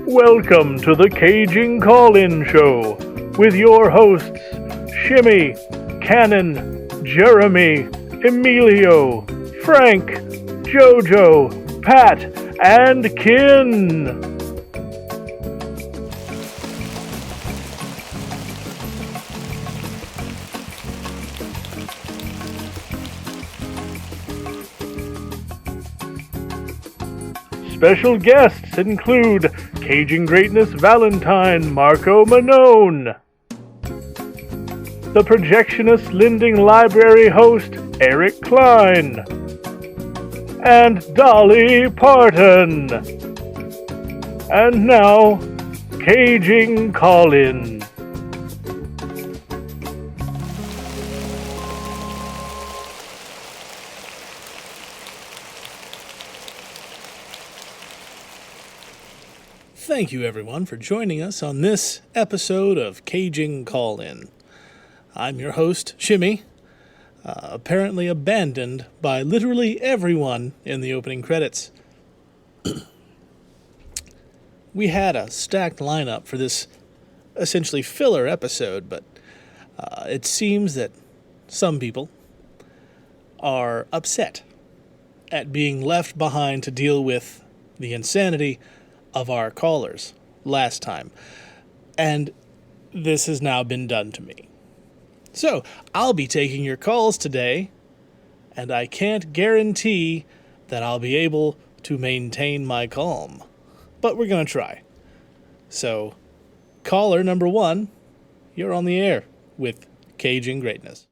Welcome to the Caging Call-In Show with your hosts, Shimmy, Cannon, Jeremy, Emilio, Frank, Jojo, Pat, and Kin. Special guests include Caging Greatness Valentine Marco Manone, the Projectionist Lending Library host Eric Klein, and Dolly Parton. And now, Caging Call-In. Thank you, everyone, for joining us on this episode of Caging Call-In. I'm your host, Shimmy, apparently abandoned by literally everyone in the opening credits. We had a stacked lineup for this essentially filler episode, but it seems that some people are upset at being left behind to deal with the insanity of our callers last time, and this has now been done to me. So, I'll be taking your calls today, and I can't guarantee that I'll be able to maintain my calm, but we're gonna try. So, caller number 1, you're on the air with Caging Greatness.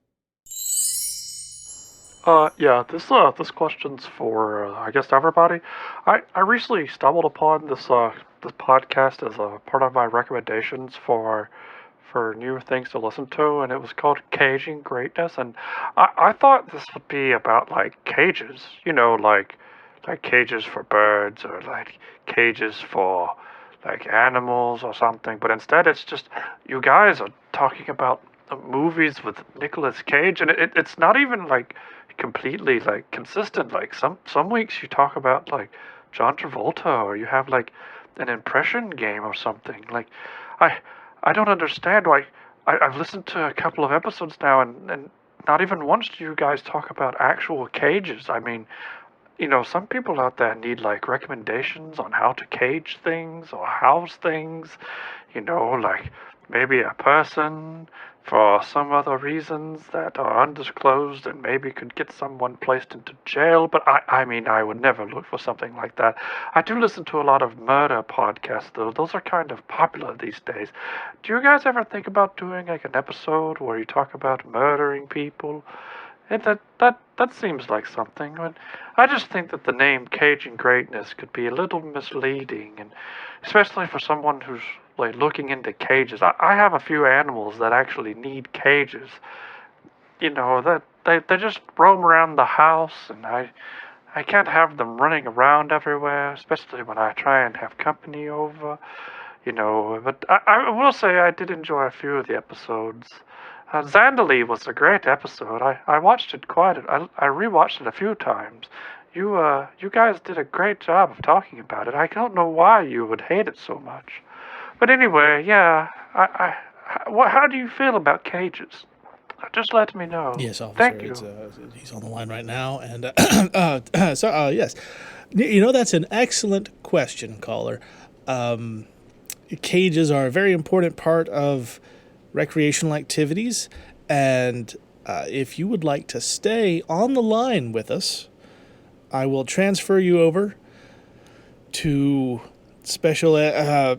This question's for, I guess, everybody. I recently stumbled upon this podcast as a part of my recommendations for new things to listen to, and it was called Caging Greatness, and I thought this would be about, like, cages, like cages for birds, or, like, cages for, like, animals or something, but instead it's just, you guys are talking about movies with Nicolas Cage, and it's not even, like, completely, like, consistent. Like, some weeks you talk about, like, John Travolta, or you have, like, an impression game or something. Like, I don't understand why. I've listened to a couple of episodes now, and not even once do you guys talk about actual cages. I mean, some people out there need, like, recommendations on how to cage things or house things, like maybe a person for some other reasons that are undisclosed and maybe could get someone placed into jail. But I mean, I would never look for something like that. I do listen to a lot of murder podcasts, though. Those are kind of popular these days. Do you guys ever think about doing, like, an episode where you talk about murdering people? That seems like something. I just think that the name Caging Greatness could be a little misleading, and especially for someone who's, like, looking into cages. I have a few animals that actually need cages. That they just roam around the house, and I can't have them running around everywhere, especially when I try and have company over. But I will say I did enjoy a few of the episodes. Zandali was a great episode. I watched it I rewatched it a few times. You guys did a great job of talking about it. I don't know why you would hate it so much. But anyway, yeah, how do you feel about cages? Just let me know. Yes, officer. Thank you. He's on the line right now, and yes. That's an excellent question, caller. Cages are a very important part of recreational activities, and if you would like to stay on the line with us, I will transfer you over to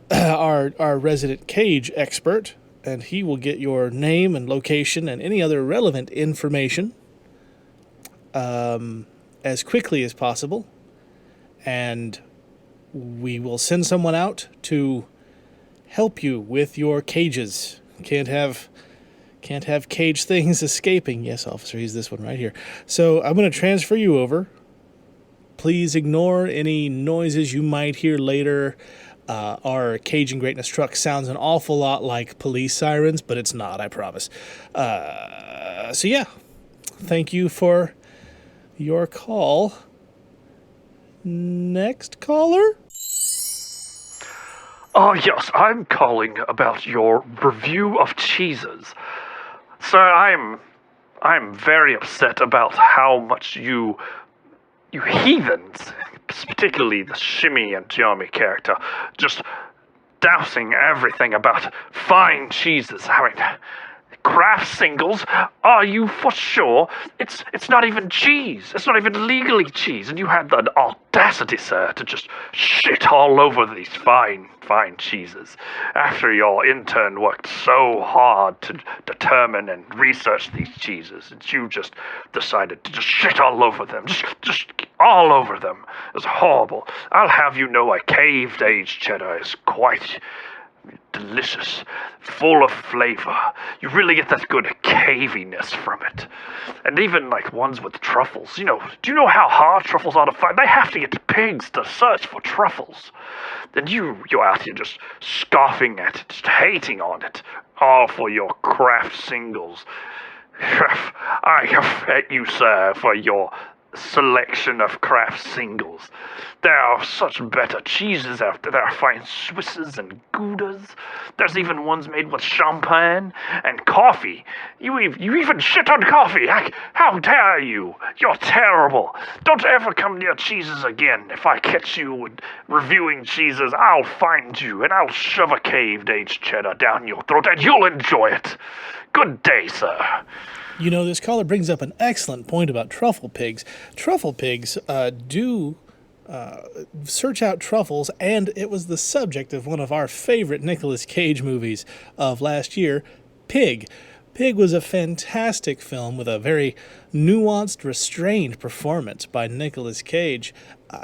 our resident cage expert, and he will get your name and location and any other relevant information as quickly as possible, and we will send someone out to help you with your cages. Can't have cage things escaping. Yes, officer, he's this one right here. So I'm going to transfer you over. Please ignore any noises you might hear later. Our Caging Greatness truck sounds an awful lot like police sirens, but it's not, I promise. So yeah, thank you for your call. Next caller? Oh, yes, I'm calling about your review of cheeses. Sir, I'm very upset about how much you heathens, particularly the Shimmy and Jeremy character, just dousing everything about fine cheeses. I mean, Kraft singles? Are you for sure? It's not even cheese. It's not even legally cheese. And you had the audacity, sir, to just shit all over these fine cheeses. After your intern worked so hard to determine and research these cheeses, and you just decided to just shit all over them. Just all over them. It was horrible. I'll have you know a caved aged cheddar is quite delicious, full of flavor. You really get that good caviness from it. And even like ones with truffles. Do you know how hard truffles are to find? They have to get pigs to search for truffles. And you're out here just scoffing at it, just hating on it, all for your Kraft singles. I have met you, sir, for your selection of Kraft singles. There are such better cheeses out there. There are fine Swisses and Goudas. There's even ones made with champagne and coffee. You even shit on coffee. How dare you? You're terrible. Don't ever come near cheeses again. If I catch you reviewing cheeses, I'll find you and I'll shove a caved aged cheddar down your throat and you'll enjoy it. Good day, sir. This caller brings up an excellent point about truffle pigs. Truffle pigs do search out truffles, and it was the subject of one of our favorite Nicolas Cage movies of last year, Pig. Pig was a fantastic film with a very nuanced, restrained performance by Nicolas Cage.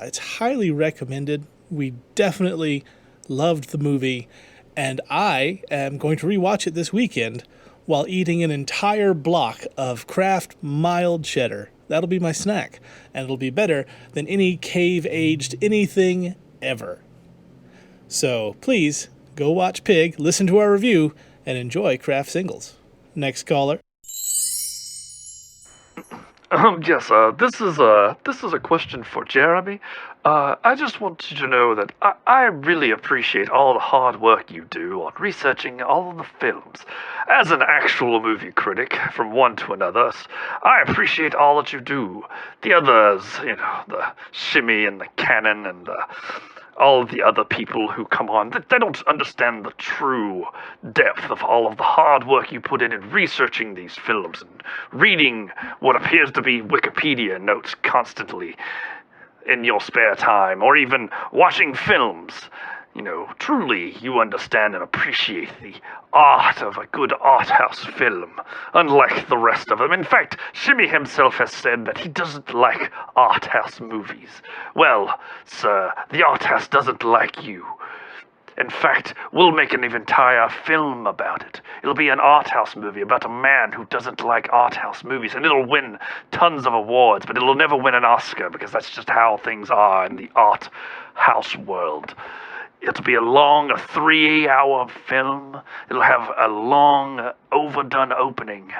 It's highly recommended. We definitely loved the movie, and I am going to rewatch it this weekend while eating an entire block of Kraft mild cheddar. That'll be my snack, and it'll be better than any cave-aged anything ever. So please, go watch Pig, listen to our review, and enjoy Kraft singles. Next caller. Yes, this is a question for Jeremy. I just want you to know that I really appreciate all the hard work you do on researching all of the films. As an actual movie critic from one to another, I appreciate all that you do. The others, the Shimmy and the Cannon and all of the other people who come on, they don't understand the true depth of all of the hard work you put in researching these films and reading what appears to be Wikipedia notes constantly in your spare time, or even watching films. Truly you understand and appreciate the art of a good art house film, unlike the rest of them. In fact, Shimmy himself has said that he doesn't like art house movies. Well, sir, the art house doesn't like you. In fact, we'll make an entire film about it. It'll be an art house movie about a man who doesn't like art house movies, and it'll win tons of awards, but it'll never win an Oscar because that's just how things are in the art house world. It'll be a long 3-hour film. It'll have a long, overdone opening.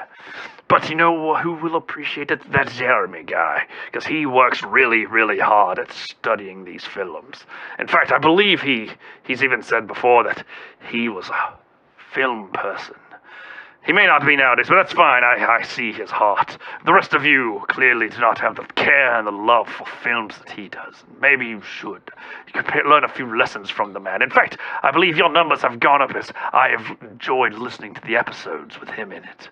But you know who will appreciate it? That Jeremy guy. Because he works really, really hard at studying these films. In fact, I believe he's even said before that he was a film person. He may not be nowadays, but that's fine. I see his heart. The rest of you clearly do not have the care and the love for films that he does. Maybe you should. You could learn a few lessons from the man. In fact, I believe your numbers have gone up as I have enjoyed listening to the episodes with him in it.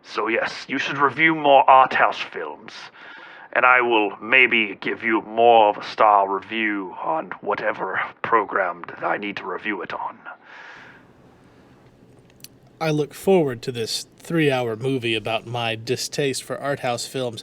So yes, you should review more art house films. And I will maybe give you more of a star review on whatever program that I need to review it on. I look forward to this 3-hour movie about my distaste for art house films.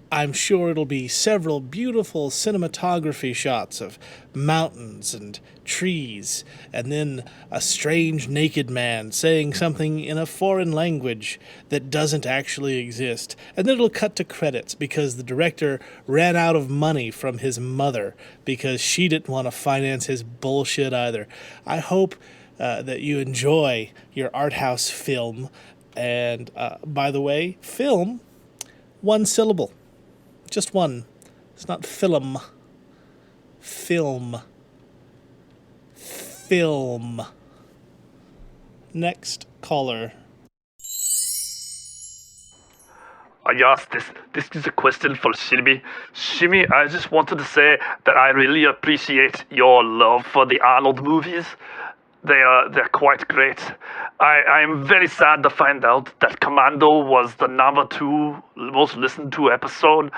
I'm sure it'll be several beautiful cinematography shots of mountains and trees, and then a strange naked man saying something in a foreign language that doesn't actually exist. And then it'll cut to credits because the director ran out of money from his mother because she didn't want to finance his bullshit either. I hope that you enjoy your art house film. And by the way, film, one syllable. Just one. It's not film. Film. film. Next caller. Yes, this is a question for Shimmy. Shimmy, I just wanted to say that I really appreciate your love for the Arnold movies. They're quite great. I am very sad to find out that Commando was the number 2 most listened to episode.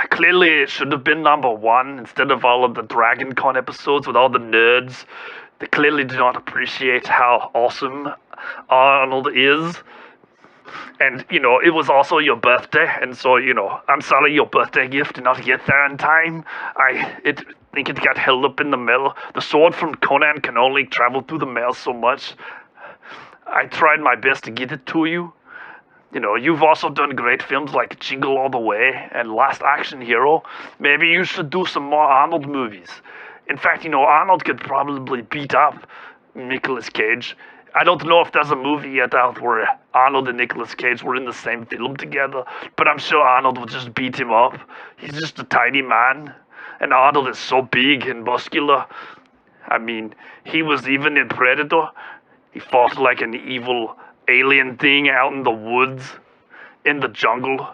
Clearly, it should have been number 1 instead of all of the Dragon Con episodes with all the nerds. They clearly do not appreciate how awesome Arnold is. And, it was also your birthday, and so, I'm sorry your birthday gift did not get there in time. I think it got held up in the mail. The sword from Conan can only travel through the mail so much. I tried my best to get it to you. You've also done great films like Jingle All the Way and Last Action Hero. Maybe you should do some more Arnold movies. In fact, Arnold could probably beat up Nicolas Cage. I don't know if there's a movie yet out where Arnold and Nicolas Cage were in the same film together, but I'm sure Arnold would just beat him up. He's just a tiny man, and Arnold is so big and muscular. I mean, he was even in Predator. He fought like an evil alien thing out in the woods, in the jungle.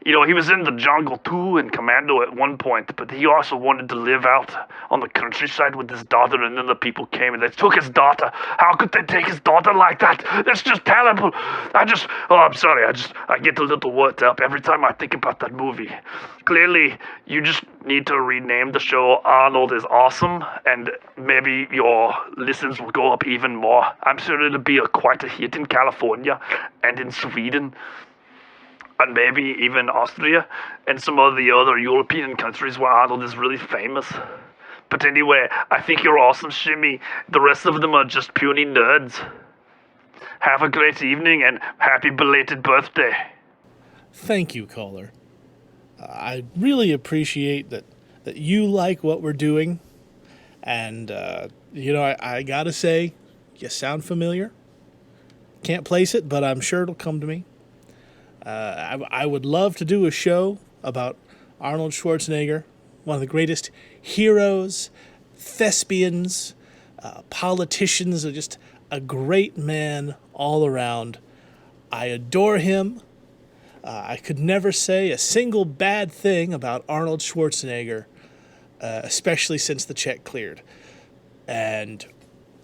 He was in the jungle too in Commando at one point, but he also wanted to live out on the countryside with his daughter, and then the people came and they took his daughter. How could they take his daughter like that? That's just terrible. I'm sorry, I get a little worked up every time I think about that movie. Clearly, you just need to rename the show Arnold is Awesome, and maybe your listens will go up even more. I'm sure it'll be quite a hit in California and in Sweden. And maybe even Austria and some of the other European countries where Arnold is really famous. But anyway, I think you're awesome, Shimmy. The rest of them are just puny nerds. Have a great evening and happy belated birthday. Thank you, caller. I really appreciate that you like what we're doing. And, I gotta say, you sound familiar. Can't place it, but I'm sure it'll come to me. I would love to do a show about Arnold Schwarzenegger, one of the greatest heroes, thespians, politicians, just a great man all around. I adore him. I could never say a single bad thing about Arnold Schwarzenegger, especially since the check cleared. And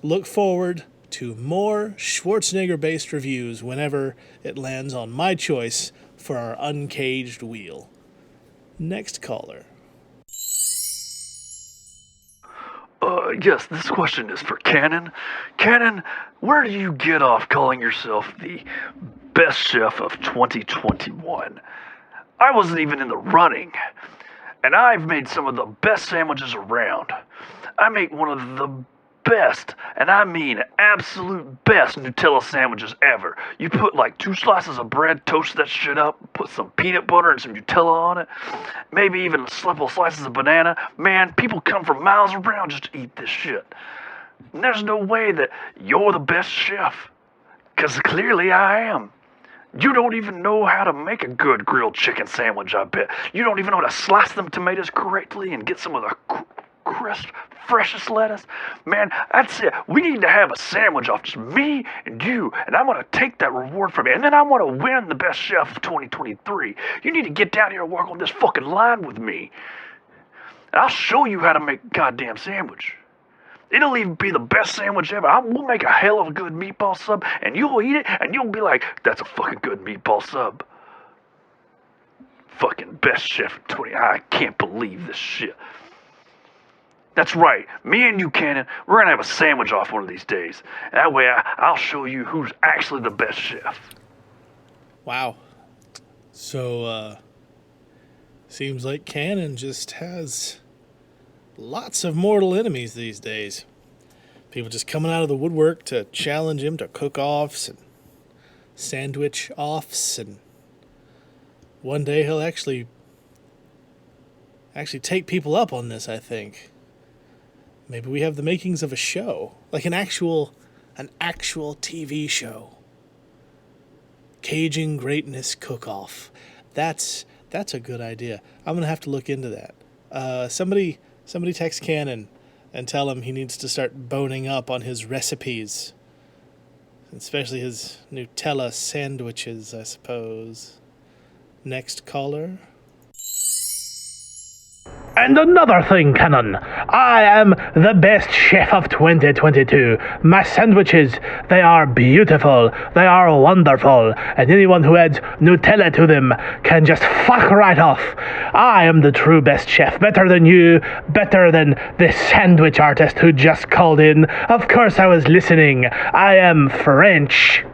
look forward to more Schwarzenegger-based reviews whenever it lands on my choice for our uncaged wheel. Next caller. Yes, this question is for Cannon. Cannon, where do you get off calling yourself the best chef of 2021? I wasn't even in the running, and I've made some of the best sandwiches around. I make one of the best, and I mean absolute best Nutella sandwiches ever. You put like 2 slices of bread, toast that shit up, put some peanut butter and some Nutella on it, maybe even a couple slices of banana. Man, people come from miles around just to eat this shit. And there's no way that you're the best chef, because clearly I am. You don't even know how to make a good grilled chicken sandwich, I bet. You don't even know how to slice them tomatoes correctly and get some of the crisp, freshest lettuce. Man, that's it. We need to have a sandwich off just me and you, and I'm going to take that reward from you, and then I want to win the best chef of 2023. You need to get down here and work on this fucking line with me, and I'll show you how to make a goddamn sandwich. It'll even be the best sandwich ever. We'll make a hell of a good meatball sub, and you'll eat it, and you'll be like, that's a fucking good meatball sub. Fucking best chef in 20. I can't believe this shit. That's right. Me and you, Cannon, we're going to have a sandwich off one of these days. That way I'll show you who's actually the best chef. Wow. So, seems like Cannon just has lots of mortal enemies these days. People just coming out of the woodwork to challenge him to cook-offs and sandwich-offs, and one day he'll actually take people up on this, I think. Maybe we have the makings of a show, like an actual TV show. Caging Greatness Cook-Off. That's a good idea. I'm gonna have to look into that. Somebody text Cannon. and tell him he needs to start boning up on his recipes. Especially his Nutella sandwiches, I suppose. Next caller. And another thing, Canon, I am the best chef of 2022. My sandwiches, they are beautiful, they are wonderful, and anyone who adds Nutella to them can just fuck right off. I am the true best chef, better than you, better than this sandwich artist who just called in. Of course I was listening. I am French.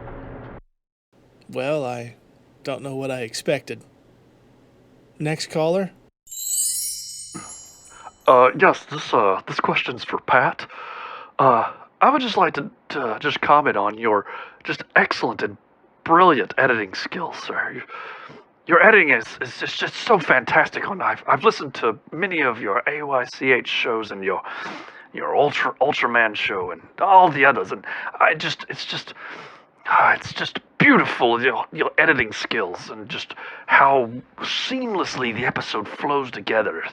Well, I don't know what I expected. Next caller. Yes, this question's for Pat. I would just like to just comment on your just excellent and brilliant editing skills, sir. Your editing is just so fantastic. I've listened to many of your AYCH shows and your Ultraman show and all the others, and it's just beautiful, your editing skills and just how seamlessly the episode flows together.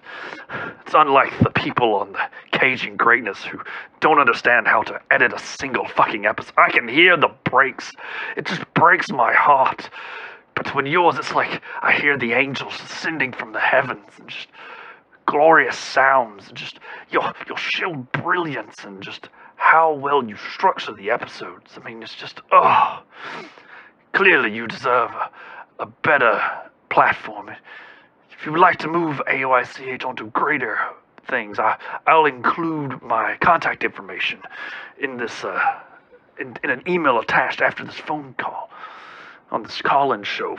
It's unlike the people on the Caging Greatness who don't understand how to edit a single fucking episode. I can hear the breaks. It just breaks my heart. But when yours, it's like I hear the angels ascending from the heavens and just glorious sounds and just your sheer brilliance and just how well you structure the episodes. I mean, it's just, clearly you deserve a better platform. If you would like to move AOICH onto greater things, I'll include my contact information in this, in an email attached after this phone call. On this call-in show,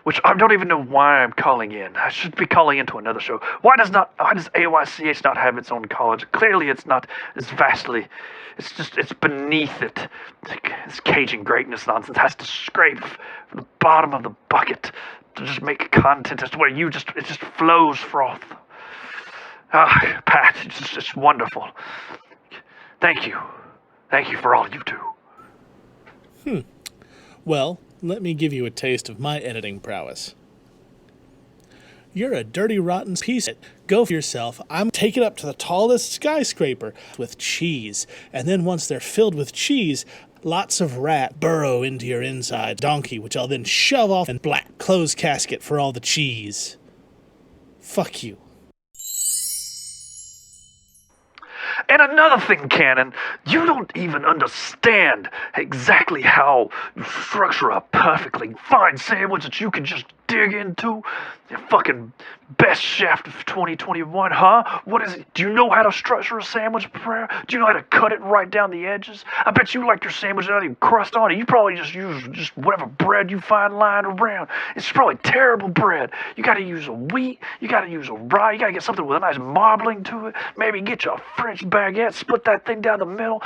which I don't even know why I'm calling in. I should be calling into another show. Why does AYCH not have its own college? Clearly it's not as vastly, it's beneath it. This Caging Greatness nonsense has to scrape from the bottom of the bucket to just make content as to where it just flows froth. Pat, it's just wonderful. Thank you. Thank you for all you do. Well, let me give you a taste of my editing prowess. You're a dirty, rotten piece of it. Go for yourself. I'm taking it up to the tallest skyscraper with cheese. And then once they're filled with cheese, lots of rat burrow into your inside donkey, which I'll then shove off in black clothes casket for all the cheese. Fuck you. And another thing, Cannon, you don't even understand exactly how you structure a perfectly fine sandwich that you can just dig into. Your fucking best chef of 2021, huh? What is it? Do you know how to structure a sandwich, Prayer? Do you know how to cut it right down the edges? I bet you like your sandwich without even crust on it. You probably just use just whatever bread you find lying around. It's probably terrible bread. You gotta use a wheat, you gotta use a rye, you gotta get something with a nice marbling to it. Maybe get you a French baguette, split that thing down the middle,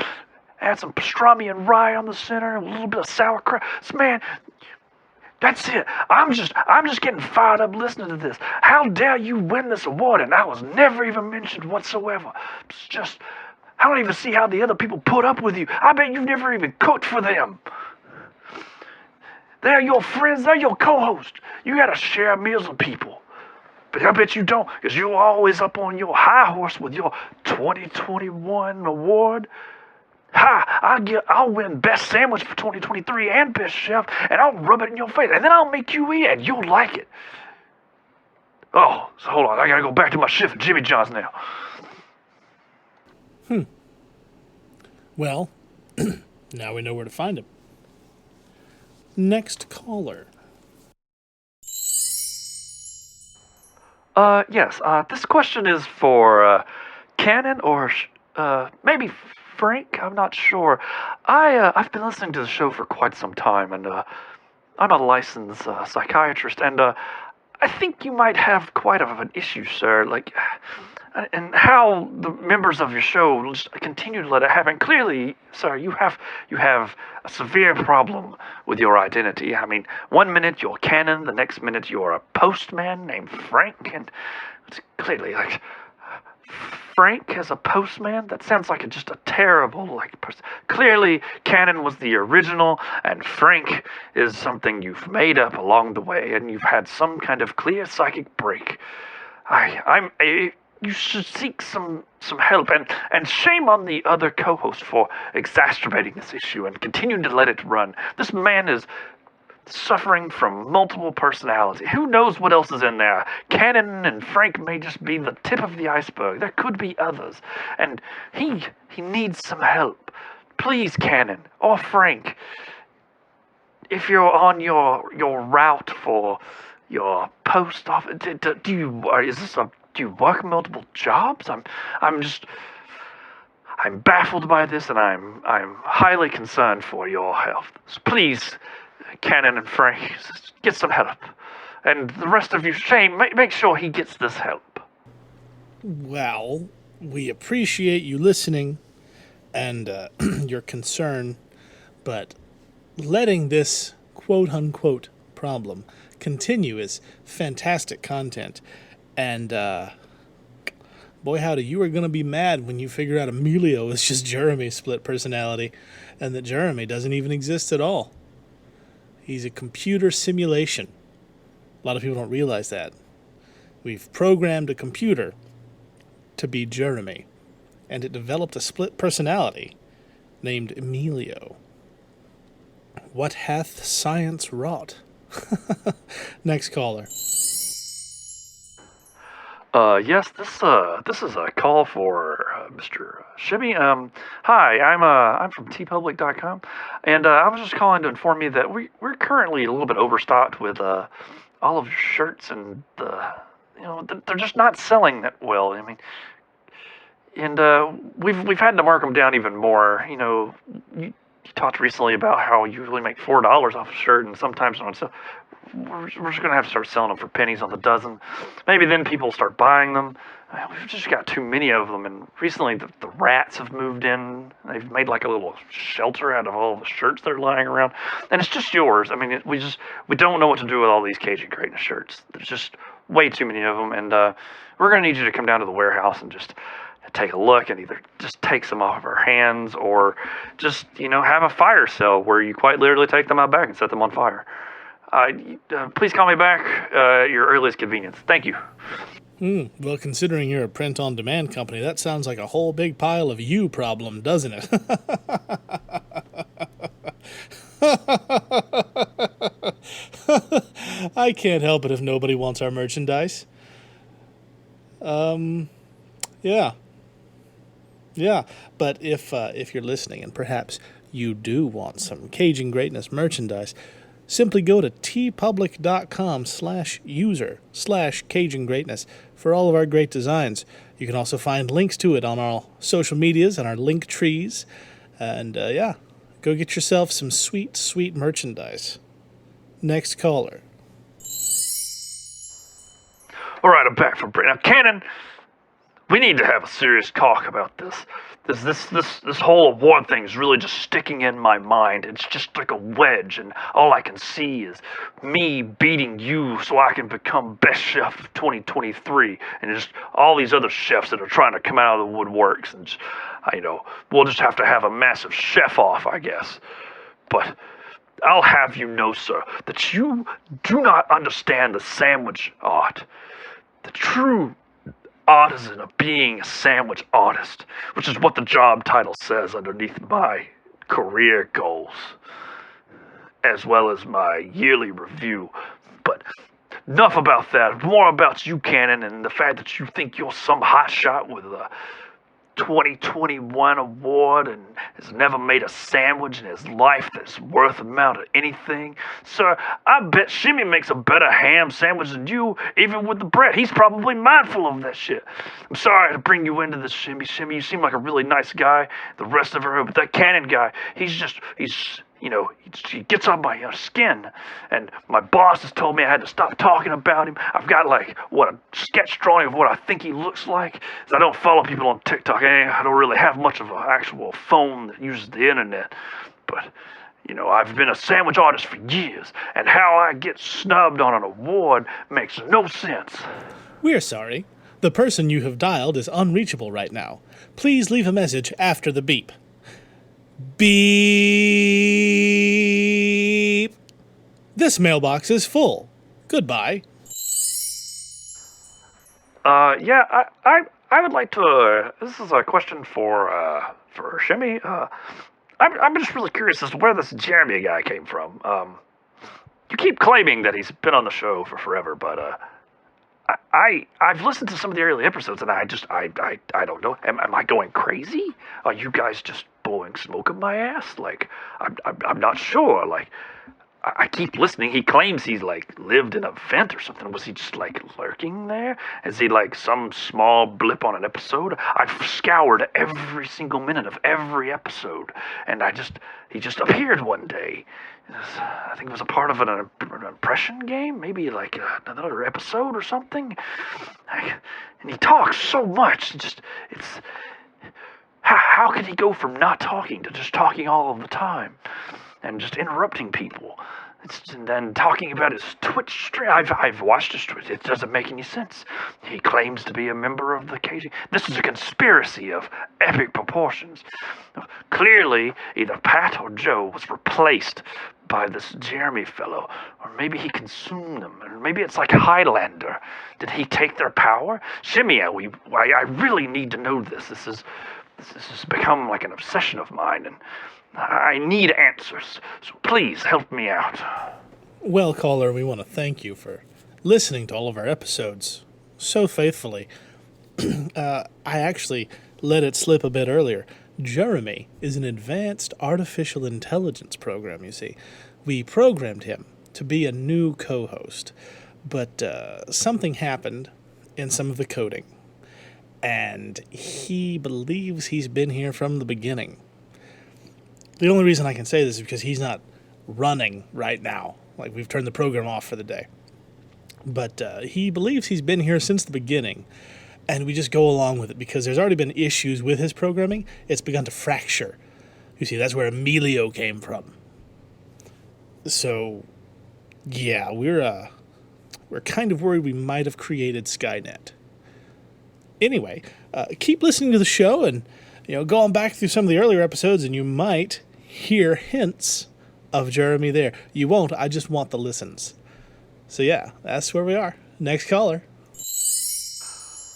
add some pastrami and rye on the center, a little bit of sauerkraut. So, man, that's it. I'm just getting fired up listening to this. How dare you win this award? And I was never even mentioned whatsoever. It's just, I don't even see how the other people put up with you. I bet you've never even cooked for them. They're your friends. They're your co-hosts. You gotta share meals with people. But I bet you don't, because you're always up on your high horse with your 2021 award. I'll win Best Sandwich for 2023 and Best Chef, and I'll rub it in your face, and then I'll make you eat it, and you'll like it. Oh, so hold on, I gotta go back to my shift at Jimmy John's now. Well, now we know where to find him. Next caller. Yes, this question is for, Cannon or, maybe Frank, I'm not sure. I've been listening to the show for quite some time, and I'm a licensed psychiatrist, and I think you might have quite of an issue, sir. Like, and how the members of your show just continue to let it happen. Clearly, sir, you have a severe problem with your identity. I mean, one minute you're Cannon, the next minute you're a postman named Frank, and it's clearly like. Frank as a postman? That sounds like just a terrible person. Clearly, Cannon was the original, and Frank is something you've made up along the way, and you've had some kind of clear psychic break. you should seek some help, and shame on the other co-host for exacerbating this issue and continuing to let it run. This man is suffering from multiple personality. Who knows what else is in there? Cannon and Frank may just be the tip of the iceberg. There could be others. And he needs some help. Please, Cannon or Frank, if you're on your route for your post office, do you work multiple jobs? I'm baffled by this, and I'm highly concerned for your health. So please, Cannon and Frank, get some help. And the rest of you, Shane, make sure he gets this help. Well, we appreciate you listening and your concern, but letting this quote-unquote problem continue is fantastic content. And boy howdy, you are going to be mad when you figure out Emilio is just Jeremy's split personality and that Jeremy doesn't even exist at all. He's a computer simulation. A lot of people don't realize that. We've programmed a computer to be Jeremy, and it developed a split personality named Emilio. What hath science wrought? Next caller. Yes, this is a call for Mr. Shibby. Hi, I'm from tpublic.com, and I was just calling to inform you that we're currently a little bit overstocked with all of your shirts, and they're just not selling that well. I mean, and we've had to mark them down even more. You know, you talked recently about how you usually make $4 off a shirt, and sometimes on sale. We're just going to have to start selling them for pennies on the dozen. Maybe then people start buying them. We've just got too many of them. And recently the rats have moved in. They've made like a little shelter out of all the shirts that are lying around. And it's just yours. I mean, we don't know what to do with all these Cajun Greatness shirts. There's just way too many of them. And we're going to need you to come down to the warehouse and just take a look and either just take some off of our hands or just, have a fire sale where you quite literally take them out back and set them on fire. Please call me back at your earliest convenience. Thank you. Well, considering you're a print-on-demand company, that sounds like a whole big pile of you problem, doesn't it? I can't help it if nobody wants our merchandise. Yeah. But if you're listening and perhaps you do want some Cajun Greatness merchandise, simply go to tpublic.com/user/Cajun Greatness for all of our great designs. You can also find links to it on our social medias and our link trees. And go get yourself some sweet, sweet merchandise. Next caller. All right, I'm back from break. Now, Cannon, we need to have a serious talk about this. This whole award thing is really just sticking in my mind. It's just like a wedge, and all I can see is me beating you so I can become best chef of 2023, and just all these other chefs that are trying to come out of the woodworks, and we'll just have to have a massive chef off, I guess. But I'll have you know, sir, that you do not understand the sandwich art. The true artisan of being a sandwich artist, which is what the job title says underneath my career goals, as well as my yearly review. But enough about that. More about you, Cannon, and the fact that you think you're some hotshot with a 2021 award and has never made a sandwich in his life that's worth amount of anything. Sir, I bet Shimmy makes a better ham sandwich than you, even with the bread. He's probably mindful of that shit. I'm sorry to bring you into this, Shimmy. Shimmy, you seem like a really nice guy. The rest of her, but that Cannon guy, he gets on my skin. And my boss has told me I had to stop talking about him. I've got a sketch drawing of what I think he looks like. I don't follow people on TikTok. I don't really have much of an actual phone that uses the internet. But, I've been a sandwich artist for years. And how I get snubbed on an award makes no sense. We're sorry. The person you have dialed is unreachable right now. Please leave a message after the beep. Beep. This mailbox is full. Goodbye. Yeah, I would like to. This is a question for Shimmy. I'm just really curious as to where this Jeremy guy came from. You keep claiming that he's been on the show for forever, but I've listened to some of the early episodes, and I don't know. Am I going crazy? Are you guys just blowing smoke up my ass? Like, I'm not sure. Like, I keep listening. He claims he's like lived in a vent or something. Was he just like lurking there? Is he like some small blip on an episode? I've scoured every single minute of every episode, and he just appeared one day. I think it was a part of an impression game, maybe like another episode or something. And he talks so much. It's how can he go from not talking to just talking all of the time? And just interrupting people. And then talking about his Twitch stream. I've watched his Twitch. It doesn't make any sense. He claims to be a member of the KG. This is a conspiracy of epic proportions. Clearly, either Pat or Joe was replaced by this Jeremy fellow, or maybe he consumed them, or maybe it's like Highlander. Did he take their power? Shimmy, I really need to know this. This has become like an obsession of mine, and I need answers, so please help me out. Well, caller, we want to thank you for listening to all of our episodes so faithfully. I actually let it slip a bit earlier. Jeremy is an advanced artificial intelligence program, you see. We programmed him to be a new co-host, but something happened in some of the coding, and he believes he's been here from the beginning. The only reason I can say this is because he's not running right now. Like, we've turned the program off for the day. But he believes he's been here since the beginning, and we just go along with it because there's already been issues with his programming. It's begun to fracture. You see, that's where Emilio came from. So, yeah, we're kind of worried we might have created Skynet. Anyway, keep listening to the show and, go on back through some of the earlier episodes, and you might hear hints of Jeremy there. You won't. I just want the listens. So yeah, that's where we are. Next caller.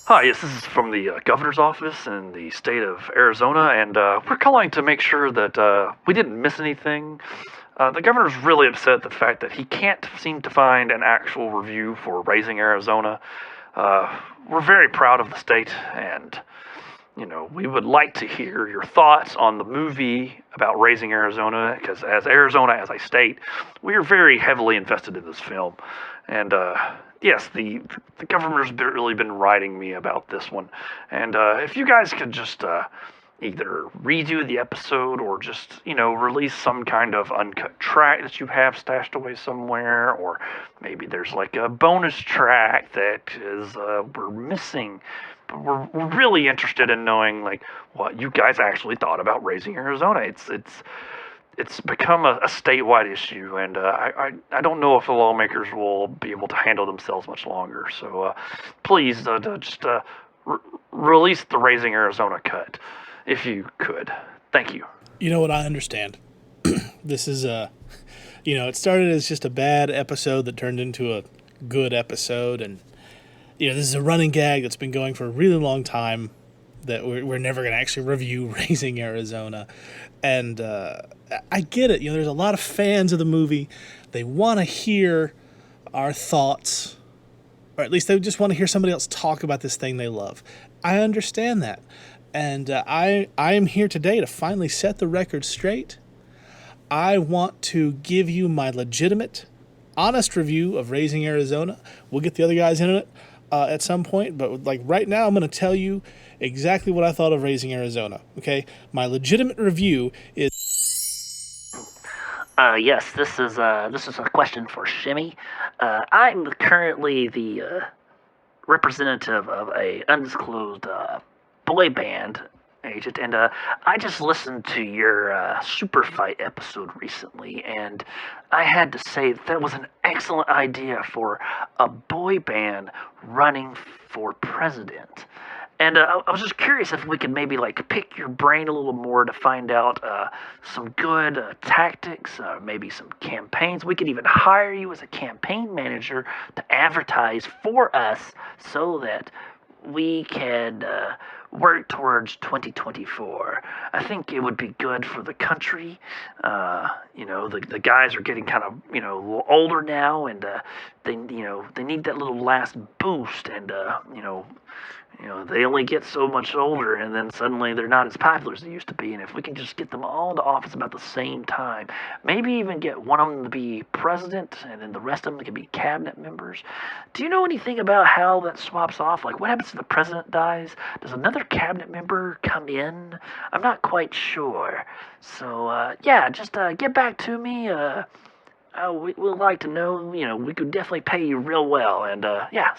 Hi, yes, this is from the governor's office in the state of Arizona, and we're calling to make sure that we didn't miss anything. The governor's really upset at the fact that he can't seem to find an actual review for Raising Arizona. We're very proud of the state, and we would like to hear your thoughts on the movie about Raising Arizona, because as Arizona, as a state, we are very heavily invested in this film. And yes, the governor's really been writing me about this one. And if you guys could just either redo the episode or just, release some kind of uncut track that you have stashed away somewhere, or maybe there's like a bonus track that is we're missing. But we're really interested in knowing like what you guys actually thought about Raising Arizona. It's become a statewide issue, and I don't know if the lawmakers will be able to handle themselves much longer. So please just release the Raising Arizona cut, if you could. Thank you. You know what? I understand. This is it started as just a bad episode that turned into a good episode, and this is a running gag that's been going for a really long time, that we're never going to actually review Raising Arizona. And I get it. There's a lot of fans of the movie. They want to hear our thoughts, or at least they just want to hear somebody else talk about this thing they love. I understand that. And I am here today to finally set the record straight. I want to give you my legitimate, honest review of Raising Arizona. We'll get the other guys in it at some point, but right now I'm going to tell you exactly what I thought of Raising Arizona. Okay, my legitimate review is. Yes, this is a question for Shimmy. I'm currently the representative of a undisclosed boy band agent, and I just listened to your Super Fight episode recently, and I had to say that was an excellent idea for a boy band running for president. And I was just curious if we could maybe pick your brain a little more to find out some good tactics, maybe some campaigns. We could even hire you as a campaign manager to advertise for us so that we can work towards 2024. I think it would be good for the country. The guys are getting kind of, a little older now, and they need that little last boost, and they only get so much older, and then suddenly they're not as popular as they used to be. And if we can just get them all into office about the same time, maybe even get one of them to be president, and then the rest of them can be cabinet members. Do you know anything about how that swaps off? Like, what happens if the president dies? Does another cabinet member come in? I'm not quite sure. So, just get back to me. We'd like to know, we could definitely pay you real well, and,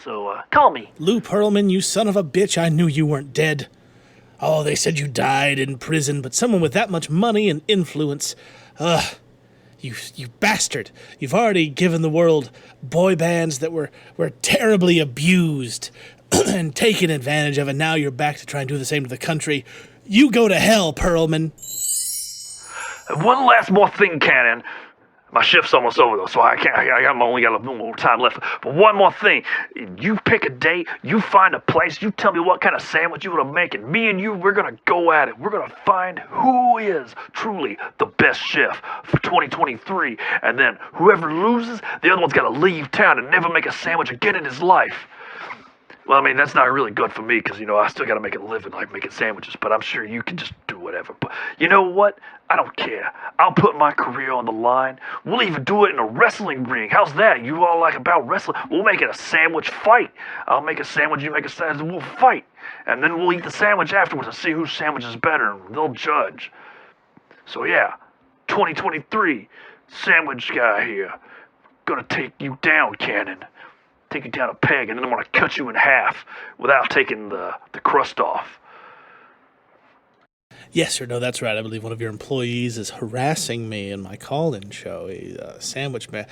so call me. Lou Pearlman, you son of a bitch, I knew you weren't dead. Oh, they said you died in prison, but someone with that much money and influence, you bastard. You've already given the world boy bands that were terribly abused and taken advantage of, and now you're back to try and do the same to the country. You go to hell, Pearlman. One last more thing, Cannon. My shift's almost over, though, so I can't. I only got a little more time left. But one more thing. You pick a date, you find a place, you tell me what kind of sandwich you want to make, and me and you, we're going to go at it. We're going to find who is truly the best chef for 2023. And then whoever loses, the other one's got to leave town and never make a sandwich again in his life. Well, I mean, that's not really good for me because, I still got to make a living, like making sandwiches, but I'm sure you can just do whatever. But you know what? I don't care. I'll put my career on the line. We'll even do it in a wrestling ring. How's that? You all like about wrestling? We'll make it a sandwich fight. I'll make a sandwich, you make a sandwich, and we'll fight. And then we'll eat the sandwich afterwards and see whose sandwich is better, and they'll judge. So yeah, 2023, sandwich guy here. Gonna take you down, Cannon. Take you down a peg, and then I'm going to cut you in half without taking the crust off. Yes, sir. No, that's right. I believe one of your employees is harassing me in my call-in show. A sandwich man.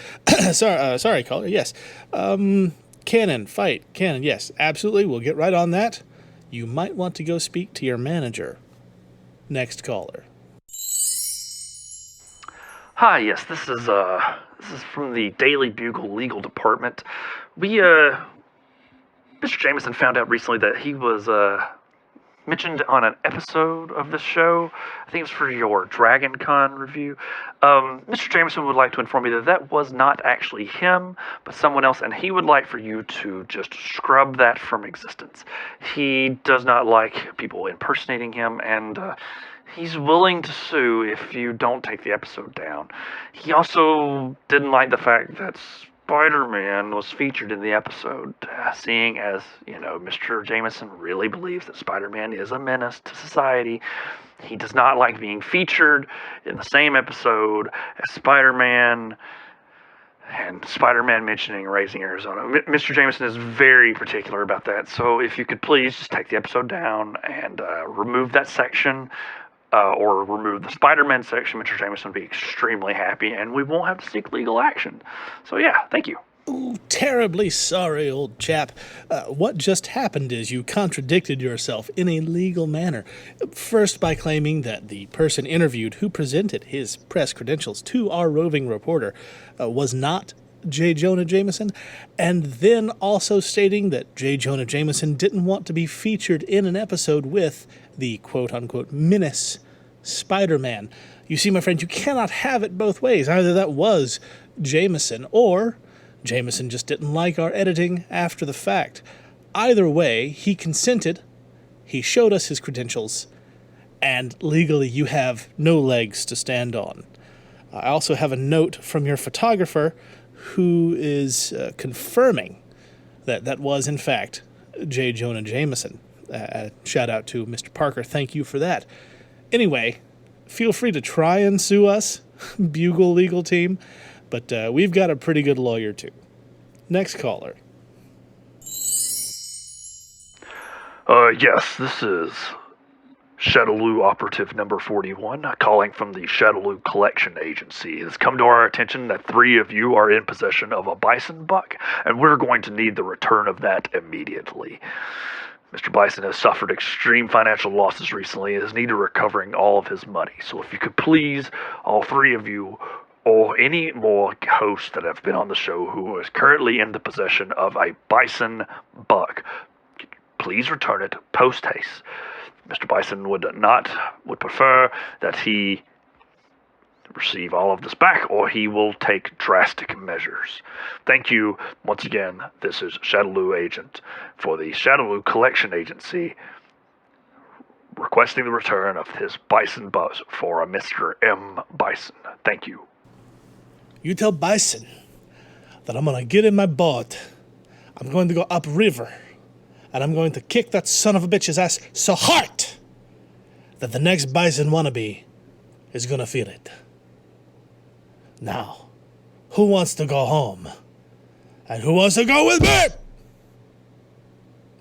Sorry, caller. Yes. Cannon, fight. Cannon, yes. Absolutely. We'll get right on that. You might want to go speak to your manager. Next caller. Hi, yes, this is from the Daily Bugle Legal Department. Mr. Jameson found out recently that he was, mentioned on an episode of this show. I think it was for your Dragon Con review. Mr. Jameson would like to inform you that was not actually him, but someone else, and he would like for you to just scrub that from existence. He does not like people impersonating him, and, he's willing to sue if you don't take the episode down. He also didn't like the fact that Spider-Man was featured in the episode, seeing as, Mr. Jameson really believes that Spider-Man is a menace to society. He does not like being featured in the same episode as Spider-Man, and Spider-Man mentioning Raising Arizona. Mr. Jameson is very particular about that, so if you could please just take the episode down and remove that section, or remove the Spider-Man section, Mr. Jameson would be extremely happy, and we won't have to seek legal action. So yeah, thank you. Ooh, terribly sorry, old chap. What just happened is you contradicted yourself in a legal manner. First, by claiming that the person interviewed who presented his press credentials to our roving reporter was not J. Jonah Jameson, and then also stating that J. Jonah Jameson didn't want to be featured in an episode with the quote-unquote menace Spider-Man. You see, my friend, you cannot have it both ways. Either that was Jameson, or Jameson just didn't like our editing after the fact. Either way, he consented, he showed us his credentials, and legally you have no legs to stand on. I also have a note from your photographer who is confirming that that was, in fact, J. Jonah Jameson. Shout out to Mr. Parker. Thank you for that. Anyway, feel free to try and sue us, Bugle legal team, but we've got a pretty good lawyer, too. Next caller. Yes, this is Shadowloo Operative number 41, calling from the Shadowloo Collection Agency. It has come to our attention that 3 of you are in possession of a bison buck, and we're going to need the return of that immediately. Mr. Bison has suffered extreme financial losses recently and is needed recovering all of his money. So if you could please, all 3 of you, or any more hosts that have been on the show who is currently in the possession of a bison buck, please return it post haste. Mr. Bison would prefer that he receive all of this back, or he will take drastic measures. Thank you once again. This is Shadaloo Agent for the Shadaloo Collection Agency, requesting the return of his Bison Buzz for a Mr. M. Bison. Thank you. You tell Bison that I'm going to get in my boat. I'm going to go upriver, and I'm going to kick that son of a bitch's ass so hard that the next Bison wannabe is going to feel it. Now, who wants to go home? And who wants to go with me?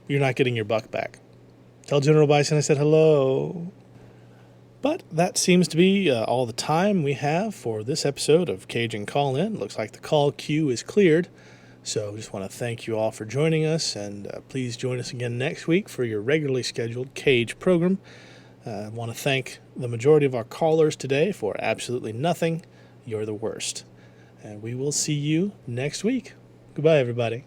You're not getting your buck back. Tell General Bison I said hello. But that seems to be all the time we have for this episode of Cajun Call In. Looks like the call queue is cleared. So just want to thank you all for joining us, and please join us again next week for your regularly scheduled Cage program. I want to thank the majority of our callers today for absolutely nothing. You're the worst. And we will see you next week. Goodbye, everybody.